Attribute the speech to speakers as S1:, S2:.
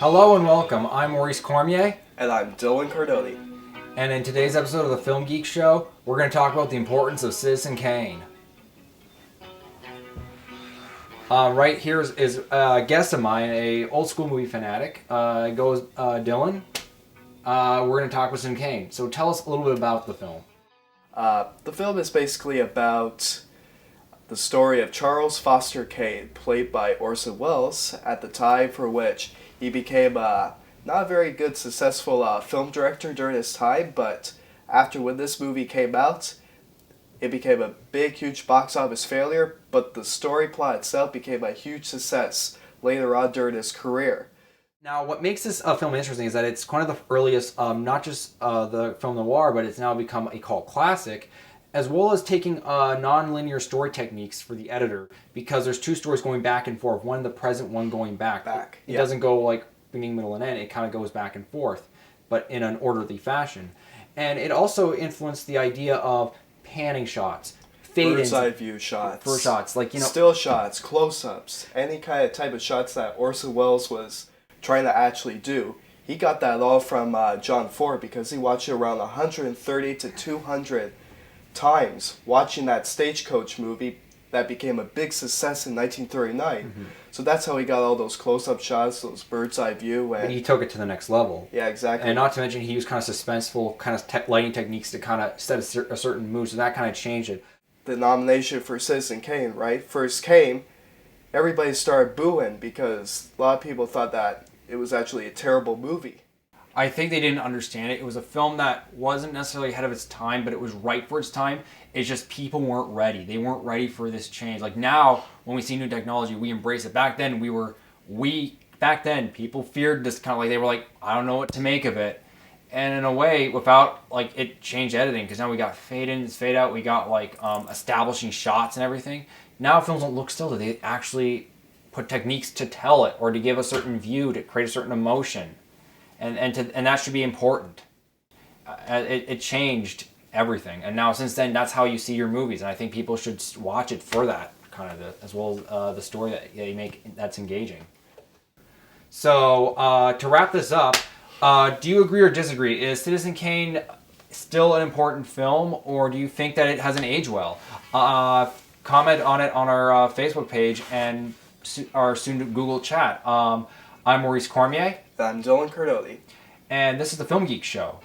S1: Hello and welcome. I'm Maurice Cormier.
S2: And I'm Dylan Cardoni.
S1: And in today's episode of the Film Geeks Show, we're going to talk about the importance of Citizen Kane. Right here is a guest of mine, a old school movie fanatic. Goes Dylan. We're going to talk with Citizen Kane. So tell us a little bit about the film.
S2: The film is basically about the story of Charles Foster Kane, played by Orson Welles, at the time for which he became not a very good, successful film director during his time, but after when this movie came out, it became a big, huge box office failure, but the story plot itself became a huge success later on during his career.
S1: Now, what makes this film interesting is that it's one of the earliest, not just the film noir, but it's now become a cult classic, as well as taking non-linear story techniques for the editor, because there's two stories going back and forth, one in the present, one going back. It doesn't go like beginning, middle, and end. It kind of goes back and forth, but in an orderly fashion. And it also influenced the idea of panning shots, fade-ins,
S2: bird's eye view shots,
S1: for shots, like
S2: still shots, close-ups, any kind of type of shots that Orson Welles was trying to actually do. He got that all from John Ford, because he watched it around 130 to 200 times watching that Stagecoach movie that became a big success in 1939. Mm-hmm. So that's how he got all those close-up shots, those bird's eye view. And
S1: he took it to the next level.
S2: Yeah, exactly.
S1: And not to mention, he used kind of suspenseful kind of lighting techniques to kind of set a certain mood, so that kind of changed it.
S2: The nomination for Citizen Kane, right? First came, everybody started booing because a lot of people thought that it was actually a terrible movie.
S1: I think they didn't understand it. It was a film that wasn't necessarily ahead of its time, but it was right for its time. It's just people weren't ready. They weren't ready for this change. Like now, when we see new technology, we embrace it. Back then, back then, people feared this kind of, like, they were like, I don't know what to make of it. And in a way, without, like, it changed editing, because now we got fade in, fade out, we got, like, establishing shots and everything. Now films don't look still. They actually put techniques to tell it, or to give a certain view, to create a certain emotion. And that should be important. It changed everything, and now since then, that's how you see your movies. And I think people should watch it for that kind of, as well as the story that they make that's engaging. So to wrap this up, do you agree or disagree? Is Citizen Kane still an important film, or do you think that it hasn't aged well? Comment on it on our Facebook page and our soon to Google chat. I'm Maurice Cormier.
S2: I'm Dylan Cardoni.
S1: And this is the Film Geeks Show.